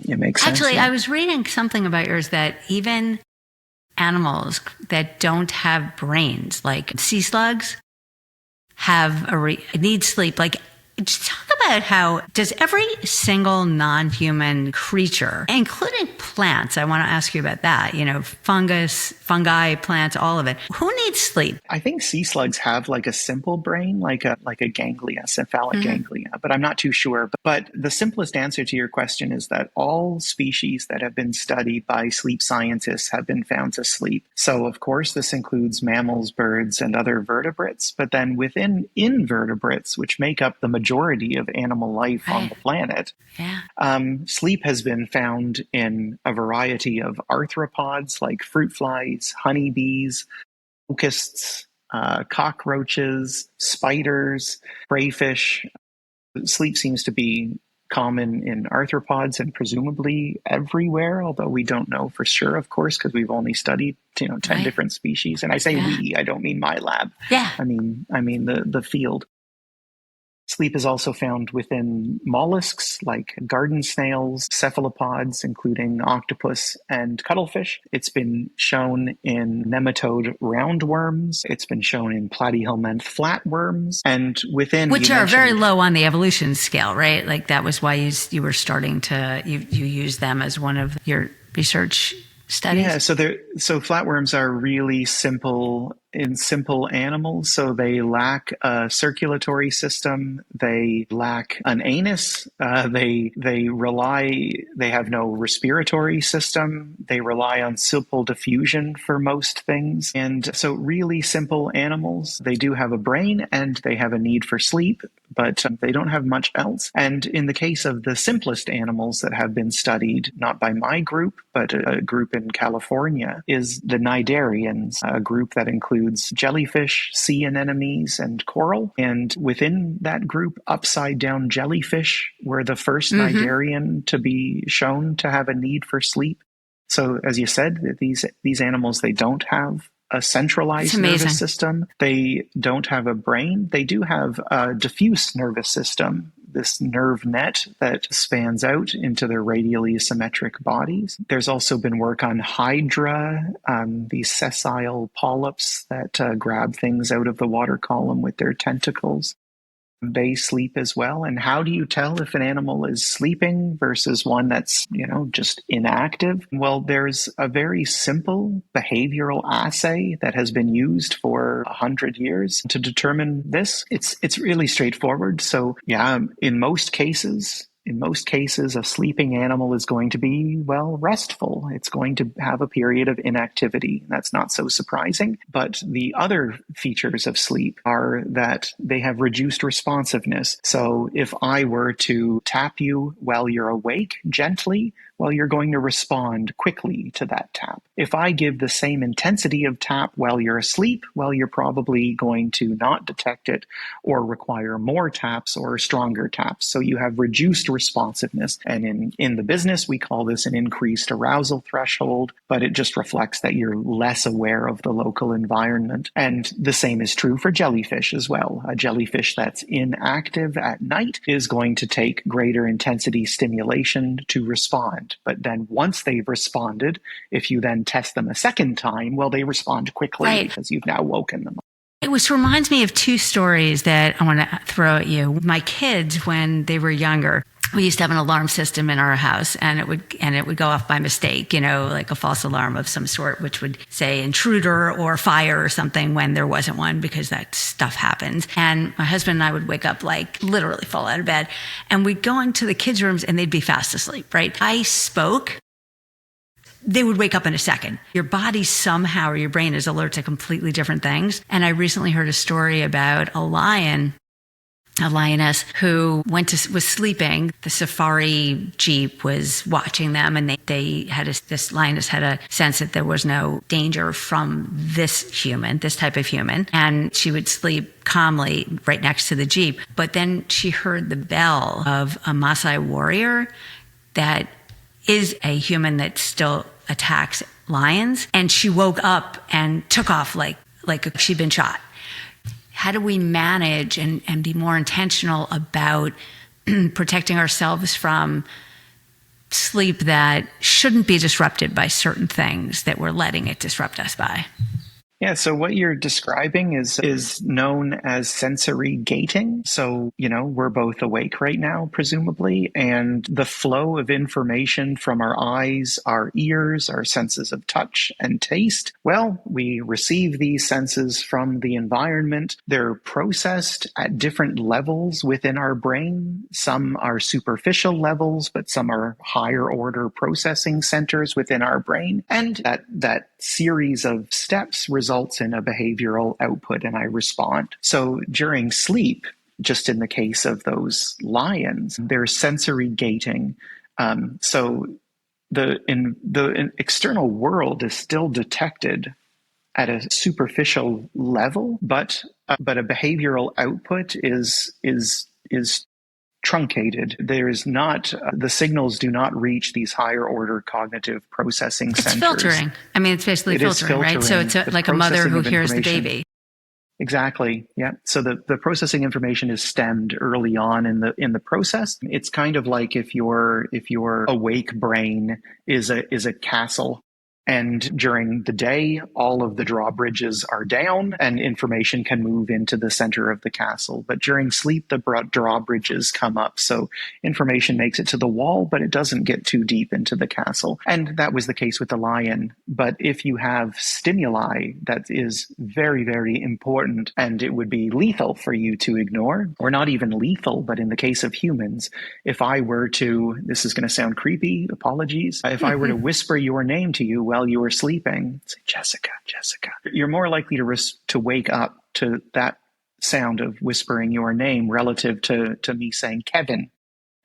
It makes sense. Actually, yeah. I was reading something about yours that even animals that don't have brains, like sea slugs, need sleep. Like, just talk about how does every single non-human creature, including plants, I want to ask you about that, fungi, plants, all of it. Who needs sleep? I think sea slugs have like a simple brain, like a ganglia, cephalic ganglia, but I'm not too sure. But the simplest answer to your question is that all species that have been studied by sleep scientists have been found to sleep. So of course, this includes mammals, birds, and other vertebrates, but then within invertebrates, which make up the majority of animal life on the planet, sleep has been found in a variety of arthropods like fruit flies, honeybees, locusts, cockroaches, spiders, crayfish. Sleep seems to be common in arthropods and presumably everywhere, although we don't know for sure, of course, because we've only studied 10 different species. And I say we, I don't mean my lab. I mean the field. Sleep is also found within mollusks like garden snails, cephalopods, including octopus and cuttlefish. It's been shown in nematode roundworms. It's been shown in platyhelminth flatworms. And within... Which are very low on the evolution scale, right? Like that was why you were starting to... You use them as one of your research studies? Yeah, so flatworms are really simple animals. So they lack a circulatory system. They lack an anus. They have no respiratory system. They rely on simple diffusion for most things. And so really simple animals. They do have a brain and they have a need for sleep, but they don't have much else. And in the case of the simplest animals that have been studied, not by my group, but a group in California, is the cnidarians, a group that includes jellyfish, sea anemones, and coral. And within that group, upside down jellyfish were the first cnidarian to be shown to have a need for sleep. So as you said, these animals, they don't have a centralized nervous system. They don't have a brain. They do have a diffuse nervous system, this nerve net that spans out into their radially symmetric bodies. There's also been work on hydra, these sessile polyps that grab things out of the water column with their tentacles. They sleep as well. And how do you tell if an animal is sleeping versus one that's, just inactive? Well, there's a very simple behavioral assay that has been used for 100 years to determine this. It's really straightforward. So yeah, in most cases, a sleeping animal is going to be, restful. It's going to have a period of inactivity. That's not so surprising. But the other features of sleep are that they have reduced responsiveness. So if I were to tap you while you're awake gently, you're going to respond quickly to that tap. If I give the same intensity of tap while you're asleep, you're probably going to not detect it or require more taps or stronger taps. So you have reduced responsiveness. And in the business, we call this an increased arousal threshold, but it just reflects that you're less aware of the local environment. And the same is true for jellyfish as well. A jellyfish that's inactive at night is going to take greater intensity stimulation to respond. But then once they've responded, if you then test them a second time, they respond quickly because you've now woken them up. Which reminds me of two stories that I want to throw at you. My kids, when they were younger, we used to have an alarm system in our house, and it would go off by mistake, like a false alarm of some sort, which would say intruder or fire or something when there wasn't one, because that stuff happens. And my husband and I would wake up, like literally fall out of bed, and we'd go into the kids' rooms and they'd be fast asleep, right? I spoke, they would wake up in a second. Your body somehow, or your brain is alert to completely different things. And I recently heard a story about a lioness who was sleeping. The safari jeep was watching them, and this lioness had a sense that there was no danger from this type of human, and she would sleep calmly right next to the jeep. But then she heard the bell of a Maasai warrior that is a human that still attacks lions, and she woke up and took off like she'd been shot. How do we manage and be more intentional about protecting ourselves from sleep that shouldn't be disrupted by certain things that we're letting it disrupt us by? Yeah, so what you're describing is known as sensory gating. So, we're both awake right now, presumably, and the flow of information from our eyes, our ears, our senses of touch and taste, well, we receive these senses from the environment. They're processed at different levels within our brain. Some are superficial levels, but some are higher order processing centers within our brain. And that series of steps results in a behavioral output, and I respond. So during sleep, just in the case of those lions, there's sensory gating. So the external world is still detected at a superficial level, but a behavioral output is truncated. There is not, the signals do not reach these higher order cognitive processing centers. It's filtering. I mean, it's basically filtering, right? So it's like a mother who hears the baby. Exactly. Yeah. So the processing information is stemmed early on in the process. It's kind of like if your awake brain is a castle. And during the day, all of the drawbridges are down and information can move into the center of the castle. But during sleep, the drawbridges come up. So information makes it to the wall, but it doesn't get too deep into the castle. And that was the case with the lion. But if you have stimuli that is very, very important, and it would be lethal for you to ignore, or not even lethal, but in the case of humans, if I were to, this is going to sound creepy, apologies, if I were to whisper your name to you while you were sleeping, say, Jessica, Jessica, you're more likely to wake up to that sound of whispering your name relative to me saying Kevin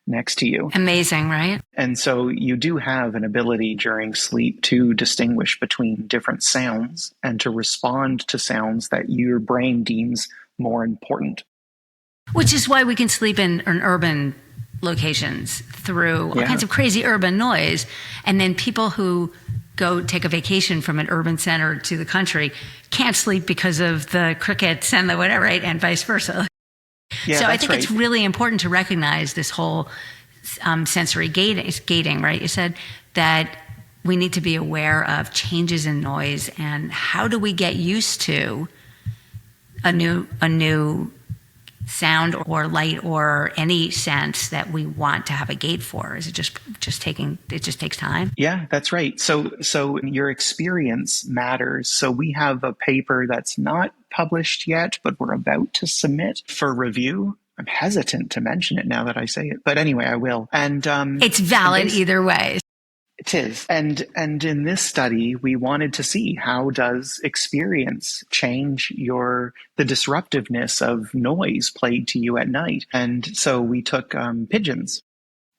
next to you. Amazing, right? And so you do have an ability during sleep to distinguish between different sounds and to respond to sounds that your brain deems more important. Which is why we can sleep in urban locations through all kinds of crazy urban noise. And then people who go take a vacation from an urban center to the country can't sleep because of the crickets and the whatever, right? And vice versa. Yeah, so I think it's really important to recognize this whole sensory gating, right? You said that we need to be aware of changes in noise, and how do we get used to a new sound or light or any sense that we want to have a gate for? Is it just takes time? Yeah, that's right. So your experience matters. So we have a paper that's not published yet, but we're about to submit for review. I'm hesitant to mention it now that I say it, but anyway, I will. And it's valid either way. It is. And in this study, we wanted to see, how does experience change the disruptiveness of noise played to you at night? And so we took pigeons.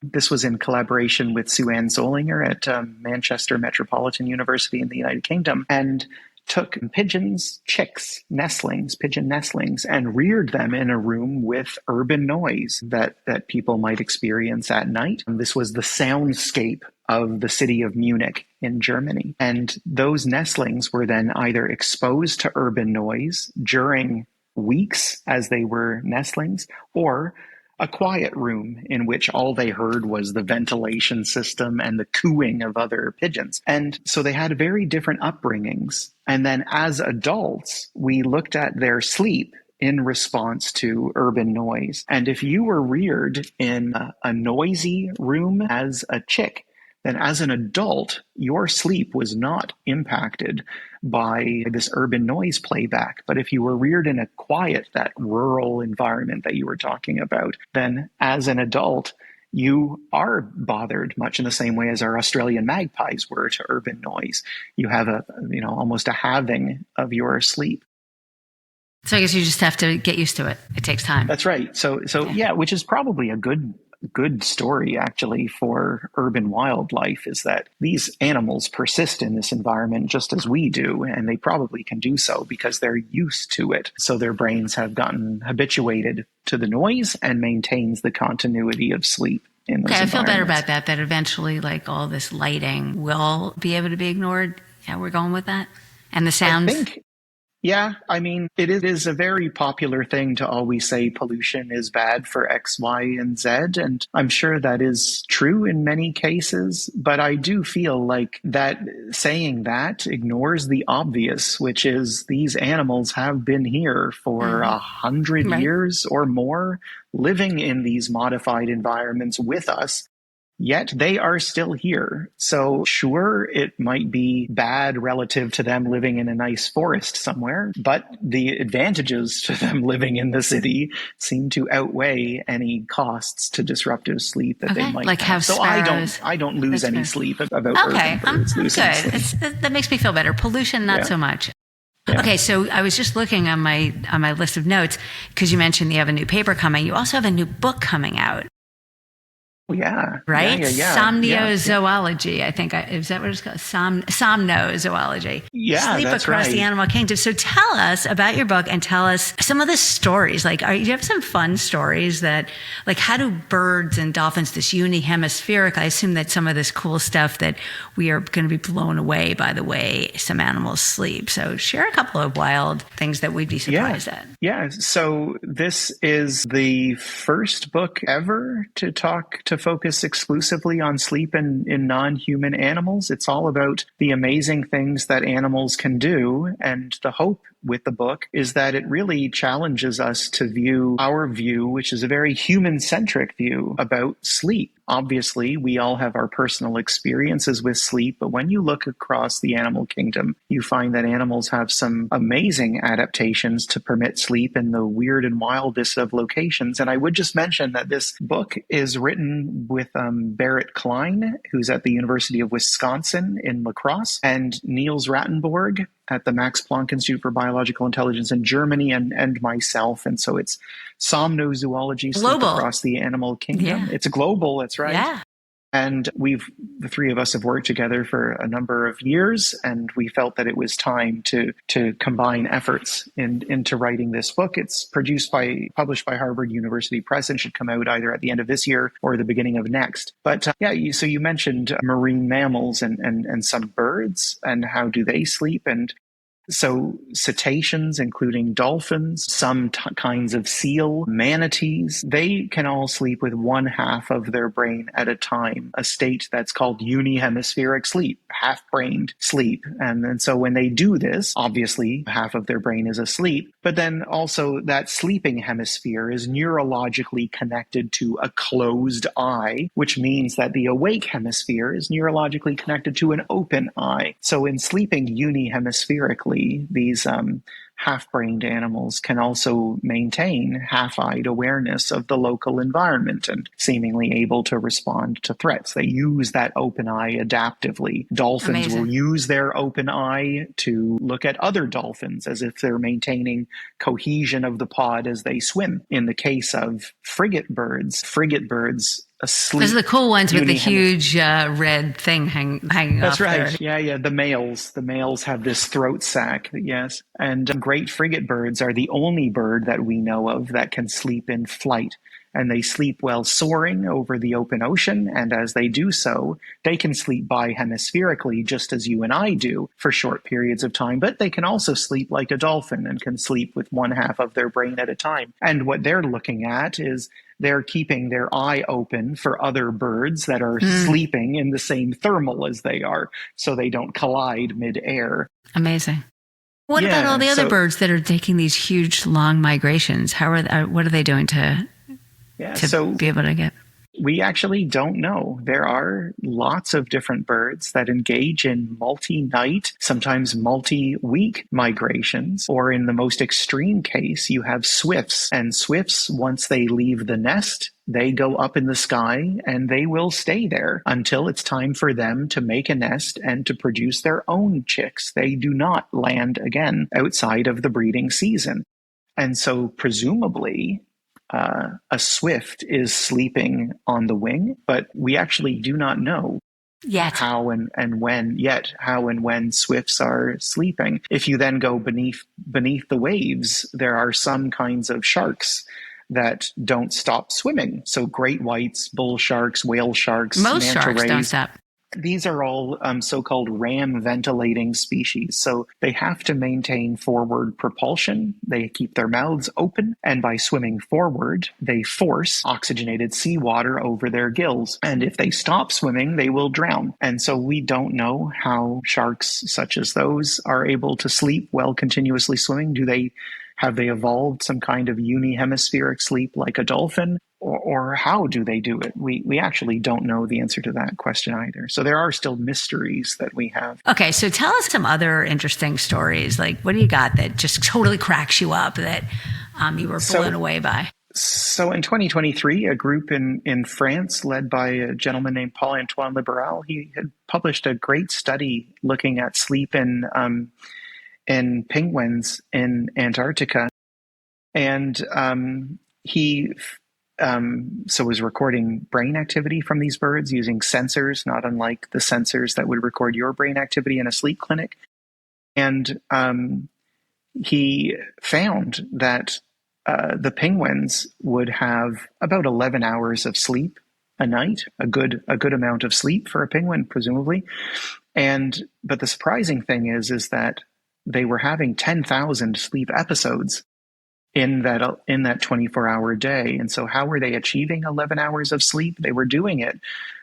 This was in collaboration with Sue Ann Zollinger at Manchester Metropolitan University in the United Kingdom, and took pigeons, chicks, pigeon nestlings, and reared them in a room with urban noise that people might experience at night. And this was the soundscape of the city of Munich in Germany. And those nestlings were then either exposed to urban noise during weeks as they were nestlings, or a quiet room in which all they heard was the ventilation system and the cooing of other pigeons. And so they had very different upbringings. And then as adults, we looked at their sleep in response to urban noise. And if you were reared in a noisy room as a chick, then as an adult, your sleep was not impacted by this urban noise playback. But if you were reared in a quiet, that rural environment that you were talking about, then as an adult, you are bothered much in the same way as our Australian magpies were to urban noise. You have almost a halving of your sleep. So I guess you just have to get used to it. It takes time. That's right. So yeah, which is probably a good story actually for urban wildlife, is that these animals persist in this environment just as we do, and they probably can do so because they're used to it. So their brains have gotten habituated to the noise and maintains the continuity of sleep in those I feel better environments. about that eventually like all this lighting will be able to be ignored. Yeah, we're going with that. And the sounds. I think, yeah, I mean, it is a very popular thing to always say pollution is bad for X, Y, and Z. And I'm sure that is true in many cases. But I do feel like that saying that ignores the obvious, which is these animals have been here for 100 years or more, living in these modified environments with us. Yet they are still here. So sure, it might be bad relative to them living in a nice forest somewhere, but the advantages to them living in the city seem to outweigh any costs to disruptive sleep that they might have. So I don't lose any sleep about urban birds losing sleep. That makes me feel better. Pollution, not so much. Yeah. Okay, so I was just looking on my list of notes because you mentioned you have a new paper coming. You also have a new book coming out. Yeah. Right? Yeah. Somnozoology, I think. Is that what it's called? Somnozoology. Yeah, Sleep that's across right. the animal kingdom. So tell us about your book and tell us some of the stories. Like, do you have some fun stories that, like, how do birds and dolphins, this unihemispheric, I assume that some of this cool stuff that we are going to be blown away by the way some animals sleep. So share a couple of wild things that we'd be surprised at. Yeah. So this is the first book ever to focus exclusively on sleep in non-human animals. It's all about the amazing things that animals can do. And the hope with the book is that it really challenges us to view our view, which is a very human-centric view about sleep. Obviously, we all have our personal experiences with sleep, but when you look across the animal kingdom, you find that animals have some amazing adaptations to permit sleep in the weird and wildest of locations. And I would just mention that this book is written with Barrett Klein, who's at the University of Wisconsin in La Crosse, and Niels Rattenborg at the Max Planck Institute for Biological Intelligence in Germany, and myself. And so it's somnozoology, sleep across the animal kingdom. Yeah. It's global, that's right. Yeah. And the three of us have worked together for a number of years, and we felt that it was time to combine efforts into writing this book. It's published by Harvard University Press and should come out either at the end of this year or the beginning of next. But so you mentioned marine mammals and some birds and how do they sleep. And so cetaceans, including dolphins, some kinds of seal, manatees, they can all sleep with one half of their brain at a time, a state that's called unihemispheric sleep, half-brained sleep. And so when they do this, obviously half of their brain is asleep, but then also that sleeping hemisphere is neurologically connected to a closed eye, which means that the awake hemisphere is neurologically connected to an open eye. So in sleeping unihemispherically, these half-brained animals can also maintain half-eyed awareness of the local environment and seemingly able to respond to threats. They use that open eye adaptively. Dolphins will use their open eye to look at other dolphins as if they're maintaining cohesion of the pod as they swim. In the case of frigate birds asleep. Those are the cool ones with the huge red thing hanging That's off right. there. Yeah. The males have this throat sac. Yes. And great frigate birds are the only bird that we know of that can sleep in flight. And they sleep while soaring over the open ocean. And as they do so, they can sleep bihemispherically, just as you and I do for short periods of time. But they can also sleep like a dolphin and can sleep with one half of their brain at a time. And what they're looking at is they're keeping their eye open for other birds that are sleeping in the same thermal as they are, so they don't collide midair. Amazing. What about all the other so birds that are taking these huge, long migrations? What are they doing to so be able to get? we actually don't know. There are lots of different birds that engage in multi-night, sometimes multi-week migrations, or in the most extreme case, you have swifts. And swifts, once they leave the nest, they go up in the sky and they will stay there until it's time for them to make a nest and to produce their own chicks. They do not land again outside of the breeding season. And so presumably, a swift is sleeping on the wing, but we actually do not know how and when swifts are sleeping. If you then go beneath the waves, there are some kinds of sharks that don't stop swimming. So great whites, bull sharks, whale sharks, Most manta sharks rays. don't stop. These are all so-called ram ventilating species. So they have to maintain forward propulsion. They keep their mouths open. And by swimming forward, they force oxygenated seawater over their gills. And if they stop swimming, they will drown. And so we don't know how sharks such as those are able to sleep while continuously swimming. Have they evolved some kind of unihemispheric sleep like a dolphin? Or how do they do it? We actually don't know the answer to that question either. So there are still mysteries that we have. Okay, so tell us some other interesting stories. Like, what do you got that just totally cracks you up that you were blown away by? So in 2023, a group in France led by a gentleman named Paul-Antoine Liberal, he had published a great study looking at sleep in penguins in Antarctica. And he was recording brain activity from these birds using sensors, not unlike the sensors that would record your brain activity in a sleep clinic. And he found that the penguins would have about 11 hours of sleep a night, a good amount of sleep for a penguin, presumably. But the surprising thing is that they were having 10,000 sleep episodes in that 24-hour day. And so how were they achieving 11 hours of sleep? They were doing it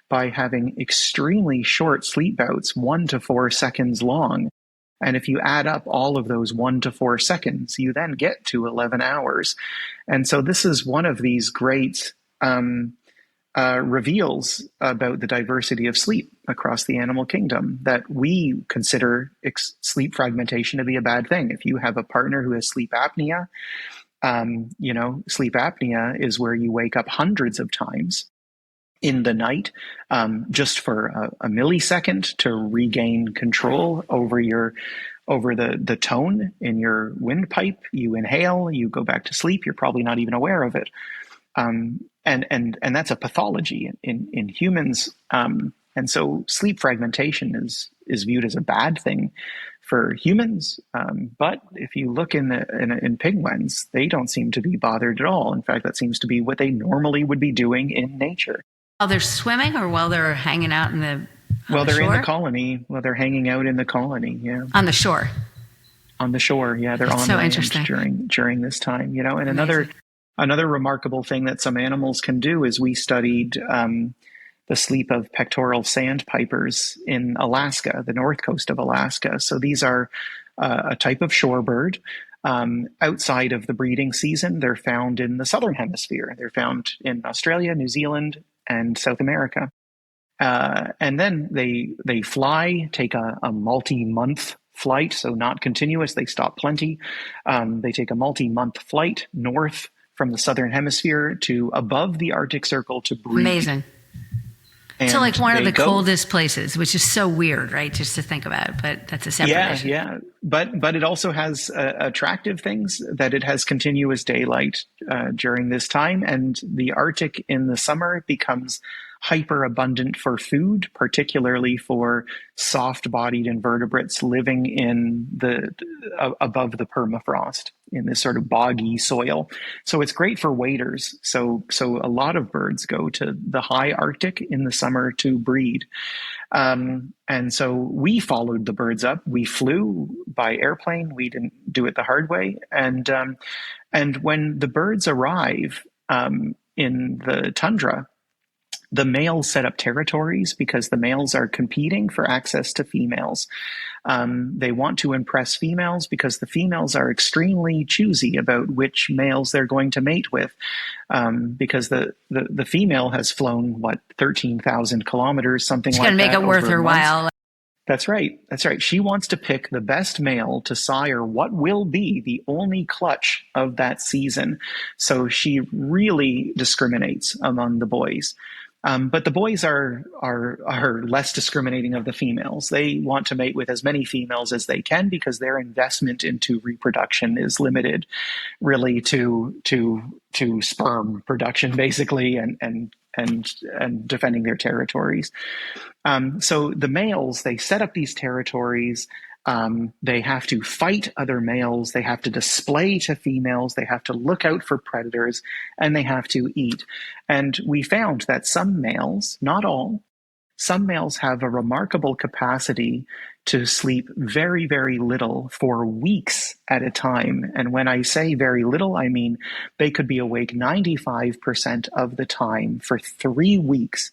by having extremely short sleep bouts, 1 to 4 seconds long. And if you add up all of those 1 to 4 seconds, you then get to 11 hours. And so this is one of these great reveals about the diversity of sleep across the animal kingdom, that we consider sleep fragmentation to be a bad thing. If you have a partner who has sleep apnea, sleep apnea is where you wake up hundreds of times in the night, just for a millisecond to regain control over the tone in your windpipe. You inhale, you go back to sleep. You're probably not even aware of it. And that's a pathology in humans. And so sleep fragmentation is viewed as a bad thing for humans. But if you look in penguins, they don't seem to be bothered at all. In fact, that seems to be what they normally would be doing in nature. While they're swimming or while they're hanging out in the they're in the colony. Well, they're hanging out in the colony. Yeah. On the shore. On the shore. Yeah. They're That's on so land interesting. during this time, and another remarkable thing that some animals can do is we studied the sleep of pectoral sandpipers in Alaska, the north coast of Alaska. So these are a type of shorebird. Outside of the breeding season, they're found in the southern hemisphere. They're found in Australia, New Zealand, and South America. And then they fly, take a multi-month flight, so not continuous. They stop plenty. They take a multi-month flight north from the southern hemisphere to above the Arctic Circle to breed. Amazing. And so like one of the coldest places, which is so weird, right? Just to think about, but that's a separate issue. Yeah. But it also has attractive things, that it has continuous daylight during this time. And the Arctic in the summer becomes hyper abundant for food, particularly for soft-bodied invertebrates living in above the permafrost in this sort of boggy soil. So it's great for waders. So a lot of birds go to the high Arctic in the summer to breed. And so we followed the birds up. We flew by airplane. We didn't do it the hard way. And when the birds arrive in the tundra, The males set up territories because the males are competing for access to females. They want to impress females because the females are extremely choosy about which males they're going to mate with. Because the female has flown, 13,000 kilometers, something like that. She's going to make it worth her while. That's right. She wants to pick the best male to sire what will be the only clutch of that season. So she really discriminates among the boys. But the boys are less discriminating of the females. They want to mate with as many females as they can because their investment into reproduction is limited really to sperm production, basically, and defending their territories. So the males, they set up these territories. They have to fight other males. They have to display to females. They have to look out for predators, and they have to eat. And we found that some males, not all, some males have a remarkable capacity to sleep very, very little for weeks at a time. And when I say very little, I mean they could be awake 95% of the time for 3 weeks.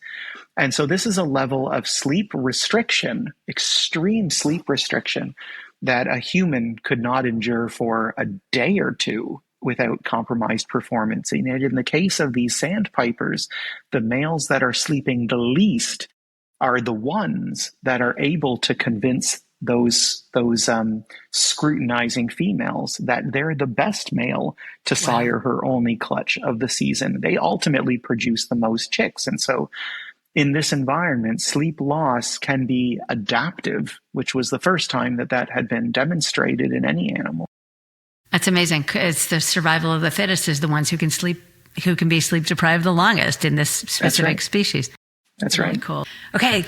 And so this is a level of sleep restriction, extreme sleep restriction, that a human could not endure for a day or two without compromised performance. And in the case of these sandpipers, the males that are sleeping the least are the ones that are able to convince those scrutinizing females that they're the best male to sire her only clutch of the season. They ultimately produce the most chicks. And so in this environment, sleep loss can be adaptive, which was the first time that had been demonstrated in any animal. That's amazing. It's the survival of the fittest is the ones who can be sleep deprived the longest in this specific species. That's Really right. Cool. Okay.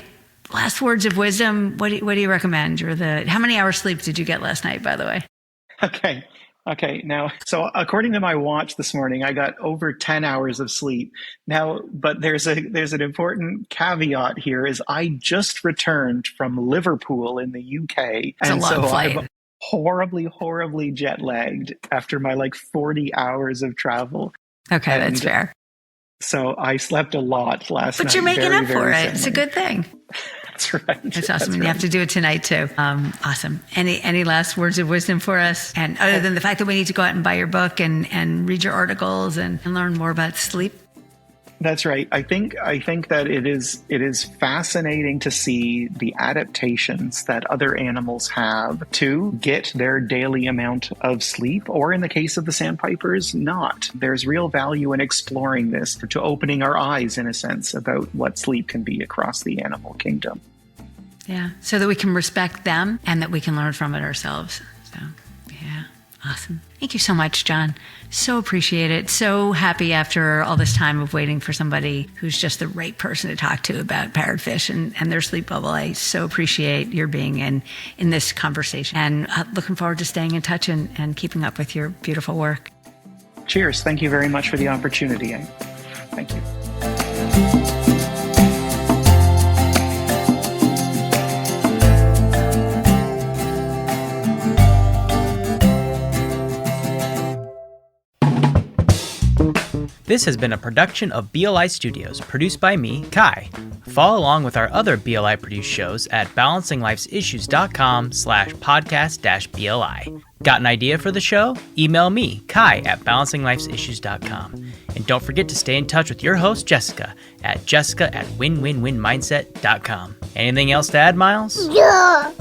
Last words of wisdom. What do you recommend? How many hours sleep did you get last night, by the way? Okay. Now, so according to my watch this morning, I got over 10 hours of sleep. Now, but there's an important caveat here is I just returned from Liverpool in the UK. It's and a long so flight. I'm horribly jet lagged after my 40 hours of travel. Okay, And that's fair. So I slept a lot last night. But you're making very, up for very it. It's a similar. good thing. That's right. That's awesome. And you have to do it tonight too. Awesome. Any last words of wisdom for us? And other than the fact that we need to go out and buy your book and read your articles and learn more about sleep. That's right. I think that it is fascinating to see the adaptations that other animals have to get their daily amount of sleep, or in the case of the sandpipers, not. There's real value in exploring this, to opening our eyes, in a sense, about what sleep can be across the animal kingdom. Yeah. So that we can respect them and that we can learn from it ourselves. So, yeah. Awesome. Thank you so much, John. So appreciate it. So happy after all this time of waiting for somebody who's just the right person to talk to about parrotfish and their sleep bubble. I so appreciate your being in this conversation, and looking forward to staying in touch and keeping up with your beautiful work. Cheers. Thank you very much for the opportunity. Thank you. This has been a production of BLI Studios, produced by me, Kai. Follow along with our other BLI produced shows at balancinglifesissues.com/podcast-BLI. Got an idea for the show? Email me, Kai, at balancinglifesissues.com. And don't forget to stay in touch with your host, Jessica, at jessica@winwinwinmindset.com. Anything else to add, Miles? Yeah.